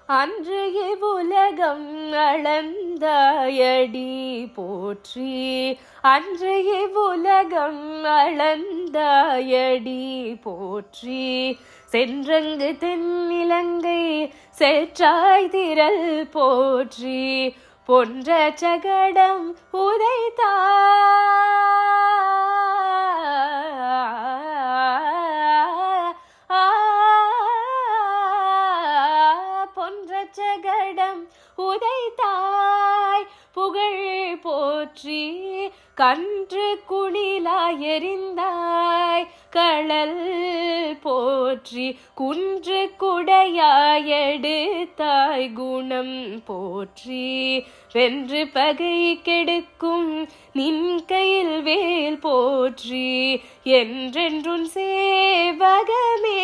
அன்றைய உலகம் அளந்தாயடி போற்றி. அன்றைய உலகம் அளந்தாயடி போற்றி. சென்றங்கு தென்னிலங்கை சேற்றாய் திரள் போற்றி. பொன்ற சகடம் உதைத்தாய் ஜகடம் உதைத்தாய் புகழ் போற்றி. கன்று குணிலாய் எறிந்தாய் களல் போற்றி. குன்று குடையாய் எடுத்தாய் குணம் போற்றி. வென்று பகை கெடுக்கும் நின் கையில் வேல் போற்றி. என்றென்றும் சேவகமே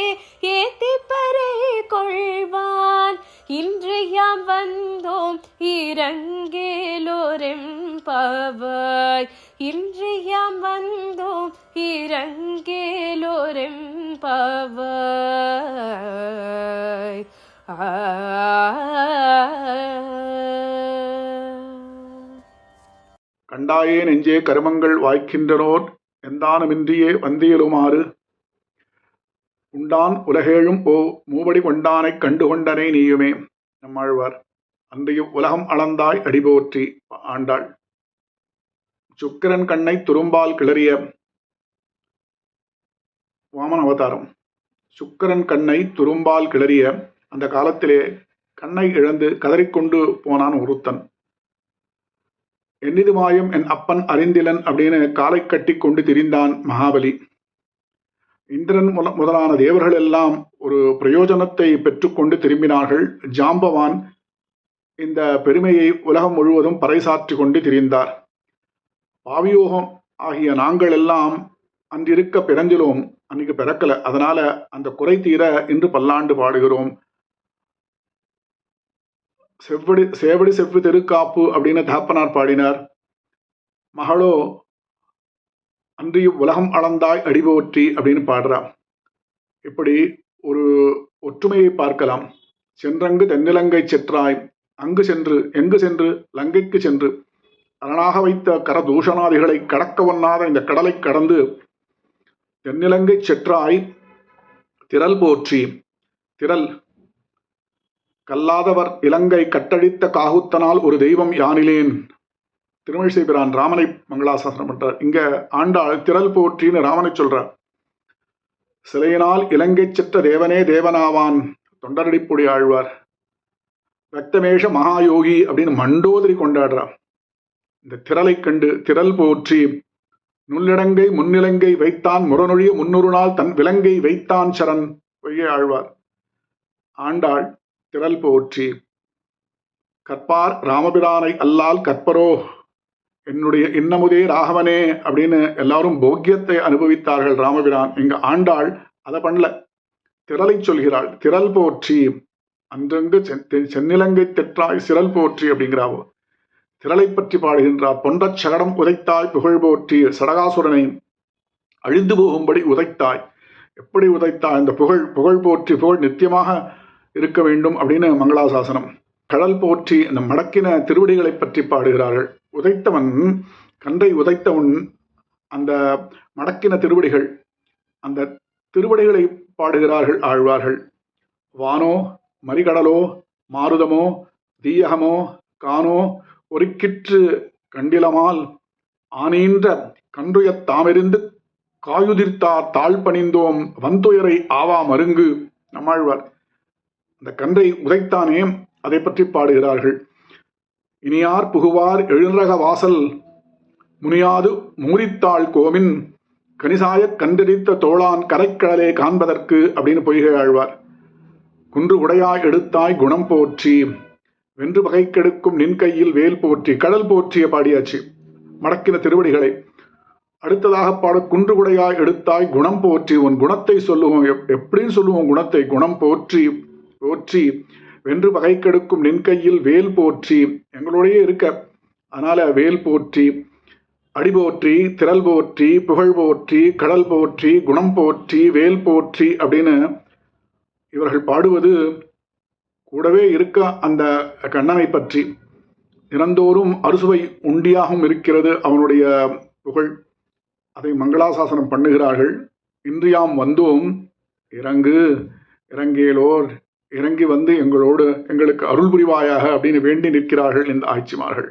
ஏத்திப்பறை கொள்வான். இன்று யாம் வந்தோம் இரங்கேலோரெம்பாவாய். இன்று யாம் வந்தோம் இரங்கேலோரெம்பாவாய். கண்டாயே நெஞ்சே கருமங்கள் வாய்க்கின்றனோர் எந்தானமின்றியே வந்தியலுமாறு. உண்டான் உலகேழும் மூவடி கொண்டானைக் கண்டுகொண்டனை நீயுமே. நம்மாழ்வார். அன்றைய உலகம் அளந்தாய் அடிபோற்றி. ஆண்டாள். சுக்கிரன் கண்ணை துரும்பால் கிளறிய வாமன அவதாரம். சுக்கிரன் கண்ணை துரும்பால் கிளறிய அந்த காலத்திலே கண்ணை இழந்து கதறிக்கொண்டு போனான் ஒருத்தன். எண்ணிது மாயம் என் அப்பன் அறிந்திலன் அப்படின்னு காலை கட்டி கொண்டு திரிந்தான் மகாபலி. இந்திரன் முதலான தேவர்கள் எல்லாம் ஒரு பிரயோஜனத்தை பெற்றுக்கொண்டு திரும்பினார்கள். ஜாம்பவான் இந்த பெருமையை உலகம் முழுவதும் பறைசாற்றி கொண்டு திரிந்தார். பாவியோகம் ஆகிய நாங்கள் எல்லாம் அன்றிருக்க பிறந்திலோம், அன்னைக்கு பிறக்கல. அதனால அந்த குறை தீர இன்று பல்லாண்டு பாடுகிறோம். சேவடி செவ்வி தெருக்காப்பு அப்படின்னு தகப்பனார் பாடினார். மகளோ அன்றைய உலகம் அளந்தாய் அடிபோற்றி அப்படின்னு பாடுறா. இப்படி ஒரு ஒற்றுமையை பார்க்கலாம். சென்றங்கு தென்னிலங்கை செற்றாய் அங்கு சென்று எங்கு சென்று லங்கைக்கு சென்று அரணாக வைத்த கரதூஷணாதிகளை கடக்க ஒண்ணாத இந்த கடலை கடந்து தென்னிலங்கை செற்றாய் திரள் போற்றி. திரள் கல்லாதவர் இலங்கை கட்டழித்த காகுத்தனால் ஒரு தெய்வம் யானிலேன். திருமழிசை பிரான் ராமனை மங்களாசாசனம் பண்றார். இங்க ஆண்டாள் திரள் போற்றின்னு ராமனை சொல்றார். சிலையினால் இலங்கை செற்ற தேவனே தேவனாவான். தொண்டரடிப்புடி ஆழ்வார். ரக்தமேஷ மகாயோகி அப்படின்னு மண்டோதரி கொண்டாடுறார். இந்த திரளை கண்டு திரள் போற்றி. நுண்ணிடங்கை முன்னிலங்கை வைத்தான் முரனொழிய முன்னொரு நாள் தன் விலங்கை வைத்தான் சரண். பொய்கை ஆழ்வார். ஆண்டாள் திரள் போற்றி. கற்பார் ராமபிரானை அல்லால் கற்பரோ என்னுடைய இன்னமுதே ராகவனே அப்படின்னு எல்லாரும் போக்கியத்தை அனுபவித்தார்கள் ராமபிரான். இங்க ஆண்டாள் அதை பண்ணல, திரளை சொல்கிறாள். திரள் போற்றி. அன்றங்கு சென்னிலங்கை தெற்றாய் சிரல் போற்றி அப்படிங்கிறாவோ. திரளை பற்றி பாடுகின்றார். பொன்றச் சகடம் உதைத்தாய் புகழ் போற்றி. சடகாசுரனை அழிந்து போகும்படி உதைத்தாய். எப்படி உதைத்தாய்? இந்த புகழ் போற்றி. புகழ் நித்தியமாக இருக்க வேண்டும் அப்படின்னு மங்களாசாசனம். கடல் போற்றி. இந்த மடக்கின திருவடிகளை பற்றி பாடுகிறார்கள். உதைத்தவன் கன்றை உதைத்தவன் அந்த மடக்கின திருவடிகள், அந்த திருவடிகளை பாடுகிறார்கள் ஆழ்வார்கள். வானோ மறிகடலோ மாருதமோ தீயகமோ கானோ ஒருக்கிற்று கண்டிலமால் ஆனீன்ற கன்றுயத் தாமெறிந்து காயுதிர்த்தார் தாழ்பணிந்தோம் வந்துயரை ஆவா மருங்கு. நம்மாழ்வார் அந்த கன்றை உதைத்தானே அதை பற்றி பாடுகிறார்கள். இனியார் புகுவார் எழுநரக வாசல் முனியாது மூரித்தாள் கோமின் கனிசாயக் கண்டெரித்த தோளான் கரைக்கடலே காண்பதற்கு அப்படின்னு பொய்கை ஆழ்வார். குன்று உடையாய் எடுத்தாய் குணம் போற்றி. வென்று பகை கெடுக்கும் நின் கையில் வேல் போற்றி. கடல் போற்றிய பாடியாச்சு மடக்கின திருவடிகளை. அடுத்ததாக பாட குன்று உடையாய் எடுத்தாய் குணம் போற்றி. உன் குணத்தை சொல்லுவோம். எப்படின்னு சொல்லுவோம் குணத்தை? குணம் போற்றி போற்றி. வென்று பகை கெடுக்கும் நின் கையில் வேல் போற்றி. எங்களோடையே இருக்க, அதனால வேல் போற்றி. அடி போற்றி, திரள் போற்றி, புகழ் போற்றி, கடல் போற்றி, குணம் போற்றி, வேல் போற்றி அப்படின்னு இவர்கள் பாடுவது கூடவே இருக்க அந்த கண்ணனை பற்றி தினந்தோறும் அறுசுவை உண்டியாகவும் இருக்கிறது அவனுடைய புகழ். அதை மங்களாசாசனம் பண்ணுகிறார்கள். இன்றியாம் வந்தோம், இறங்கு இறங்கேலோர், இறங்கி வந்து எங்களுக்கு அருள் புரிவாயாக அப்படின்னு வேண்டி நிற்கிறார்கள் இந்த ஆய்ச்சிமார்கள்.